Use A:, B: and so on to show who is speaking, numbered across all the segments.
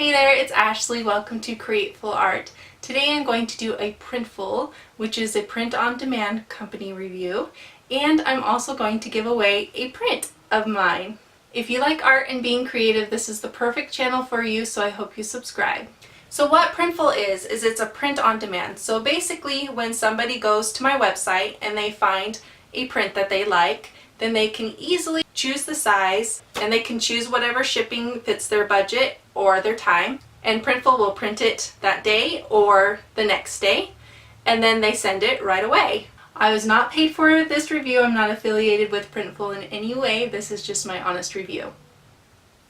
A: Hey there, it's Ashley. Welcome to CreatefulArt. Today I'm going to do a Printful, which is a print-on-demand company review, and I'm also going to give away a print of mine. If you like art and being creative, this is the perfect channel for you, so I hope you subscribe. So what Printful is it's a print-on-demand. So basically when somebody goes to my website and they find a print that they like, then they can easily choose the size and they can choose whatever shipping fits their budget or their time, and Printful will print it that day or the next day, and then they send it right away. I was not paid for this review. I'm not affiliated with Printful in any way. This is just my honest review.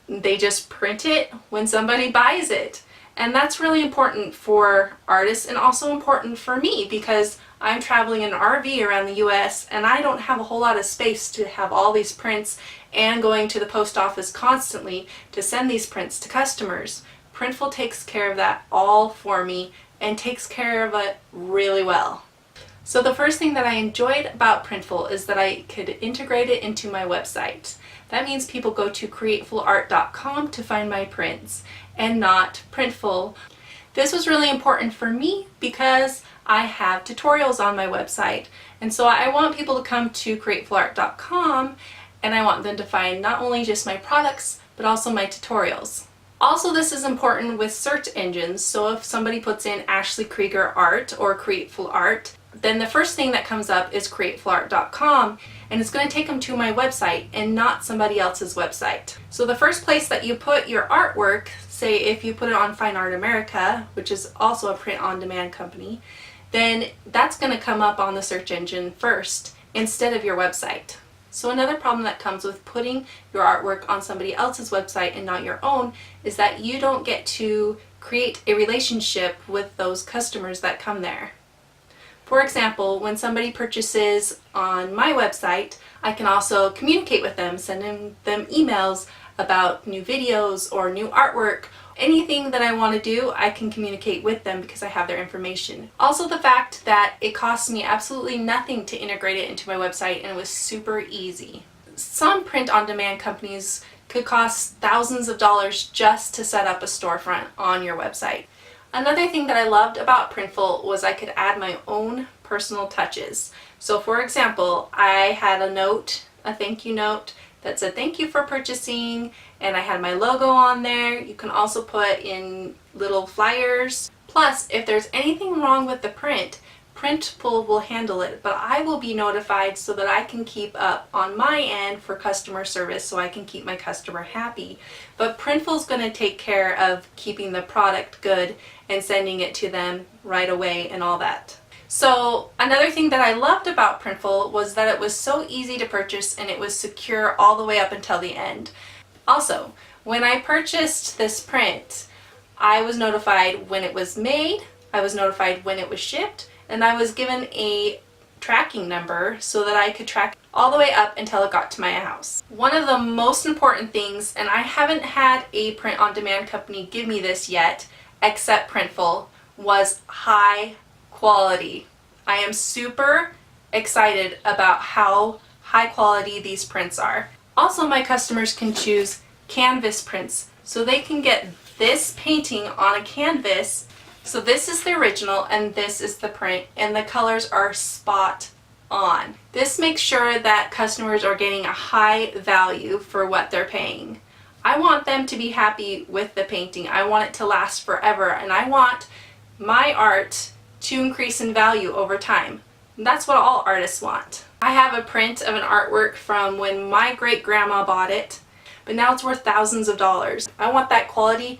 A: They just print it when somebody buys it. And that's really important for artists and also important for me because I'm traveling in an RV around the US and I don't have a whole lot of space to have all these prints and going to the post office constantly to send these prints to customers. Printful takes care of that all for me and takes care of it really well. So the first thing that I enjoyed about Printful is that I could integrate it into my website. That means people go to CreatefulArt.com to find my prints and not Printful. This was really important for me because I have tutorials on my website, and so I want people to come to CreatefulArt.com and I want them to find not only just my products but also my tutorials. Also, this is important with search engines, so if somebody puts in Ashley Krieger art or Createful art, then the first thing that comes up is CreatefulArt.com, and it's going to take them to my website and not somebody else's website. So the first place that you put your artwork, say if you put it on Fine Art America, which is also a print-on-demand company, then that's going to come up on the search engine first instead of your website. So another problem that comes with putting your artwork on somebody else's website and not your own is that you don't get to create a relationship with those customers that come there. For example, when somebody purchases on my website, I can also communicate with them, sending them emails about new videos or new artwork. Anything that I want to do, I can communicate with them because I have their information. Also, the fact that it costs me absolutely nothing to integrate it into my website and it was super easy. Some print-on-demand companies could cost thousands of dollars just to set up a storefront on your website. Another thing that I loved about Printful was I could add my own personal touches. So for example, I had a note, a thank you note, that said thank you for purchasing, and I had my logo on there. You can also put in little flyers. Plus, if there's anything wrong with the print, Printful will handle it, but I will be notified so that I can keep up on my end for customer service so I can keep my customer happy. But Printful's going to take care of keeping the product good and sending it to them right away and all that. So another thing that I loved about Printful was that it was so easy to purchase and it was secure all the way up until the end. Also, when I purchased this print, I was notified when it was made, I was notified when it was shipped, and I was given a tracking number so that I could track all the way up until it got to my house. One of the most important things, and I haven't had a print-on-demand company give me this yet, except Printful, was high quality. I am super excited about how high quality these prints are. Also, my customers can choose canvas prints, so they can get this painting on a canvas. So this is the original and this is the print, and the colors are spot on. This makes sure that customers are getting a high value for what they're paying. I want them to be happy with the painting. I want it to last forever, and I want my art to increase in value over time. And that's what all artists want. I have a print of an artwork from when my great-grandma bought it, but now it's worth thousands of dollars. I want that quality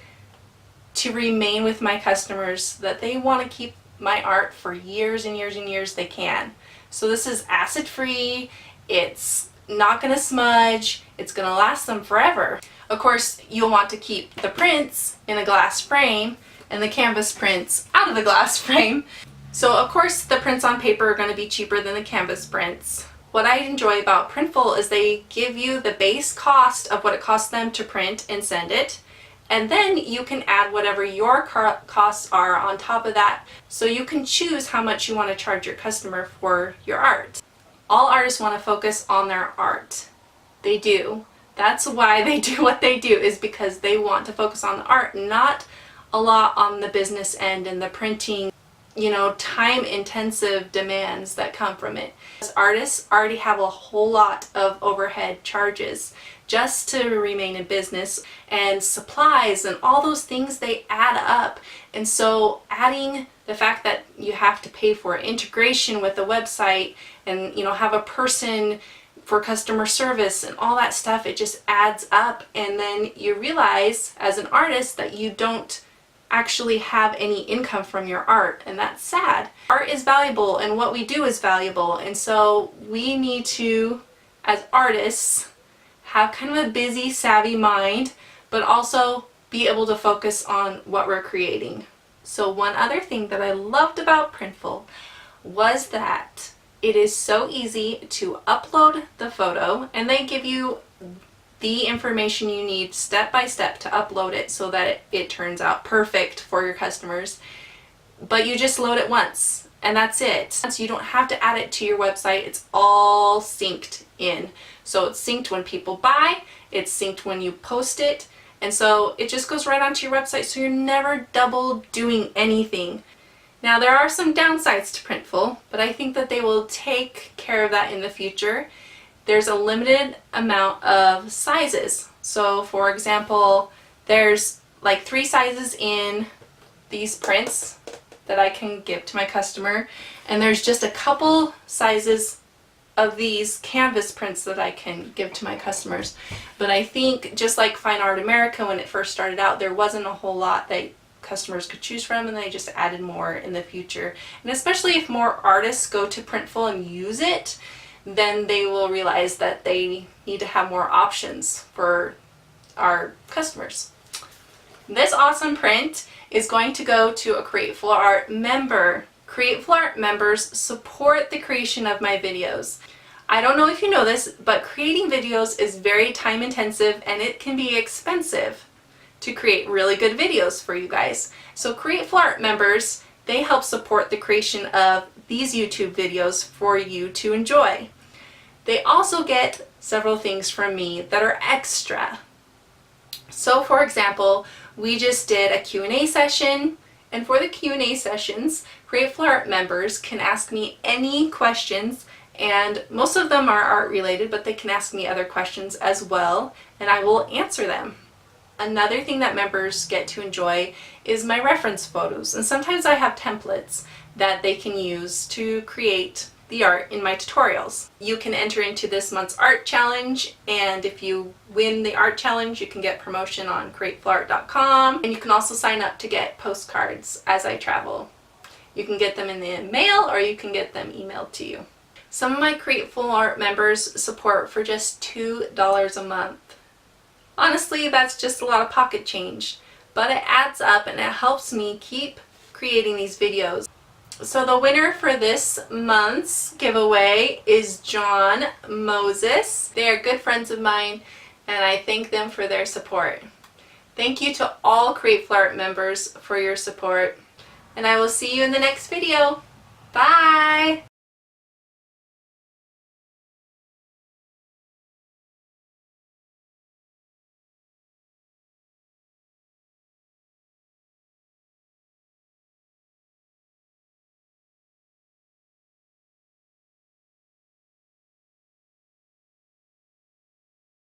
A: to remain with my customers, that they want to keep my art for years and years and years they can. So this is acid-free, it's not going to smudge, it's going to last them forever. Of course, you'll want to keep the prints in a glass frame and the canvas prints out of the glass frame. So of course the prints on paper are going to be cheaper than the canvas prints. What I enjoy about Printful is they give you the base cost of what it costs them to print and send it, and then you can add whatever your costs are on top of that, so you can choose how much you want to charge your customer for your art. All artists want to focus on their art. They do. That's why they do what they do, is because they want to focus on the art, not a lot on the business end and the printing, time intensive demands that come from it. As artists already have a whole lot of overhead charges just to remain in business, and supplies and all those things, they add up. And so adding the fact that you have to pay for integration with the website and have a person for customer service and all that stuff, it just adds up. And then you realize as an artist that you don't actually have any income from your art, and that's sad. Art is valuable and what we do is valuable, and so we need to, as artists, have kind of a busy, savvy mind, but also be able to focus on what we're creating. So one other thing that I loved about Printful was that it is so easy to upload the photo, and they give you the information you need step by step to upload it so that it turns out perfect for your customers. But you just load it once and that's it. So you don't have to add it to your website. It's all synced in. So it's synced when people buy, it's synced when you post it, and so it just goes right onto your website, so you're never double doing anything. Now there are some downsides to Printful, but I think that they will take care of that in the future. There's a limited amount of sizes. So for example, there's like 3 sizes in these prints that I can give to my customer, and there's just a couple sizes of these canvas prints that I can give to my customers. But I think just like Fine Art America, when it first started out, there wasn't a whole lot that customers could choose from, and they just added more in the future. And especially if more artists go to Printful and use it, then they will realize that they need to have more options for our customers. This awesome print is going to go to a CreatefulArt member. CreatefulArt members support the creation of my videos. I don't know if you know this, but creating videos is very time intensive and it can be expensive to create really good videos for you guys. So CreatefulArt members, they help support the creation of these YouTube videos for you to enjoy. They also get several things from me that are extra. So for example, we just did a Q&A session, and for the Q&A sessions, CreatefulArt members can ask me any questions, and most of them are art related, but they can ask me other questions as well, and I will answer them. Another thing that members get to enjoy is my reference photos, and sometimes I have templates that they can use to create the art in my tutorials. You can enter into this month's art challenge, and if you win the art challenge, you can get promotion on CreatefulArt.com, and you can also sign up to get postcards as I travel. You can get them in the mail or you can get them emailed to you. Some of my CreatefulArt members support for just $2 a month. Honestly, that's just a lot of pocket change, but it adds up and it helps me keep creating these videos. So the winner for this month's giveaway is John Moses. They are good friends of mine, and I thank them for their support. Thank you to all CreatefulArt members for your support, and I will see you in the next video. Bye!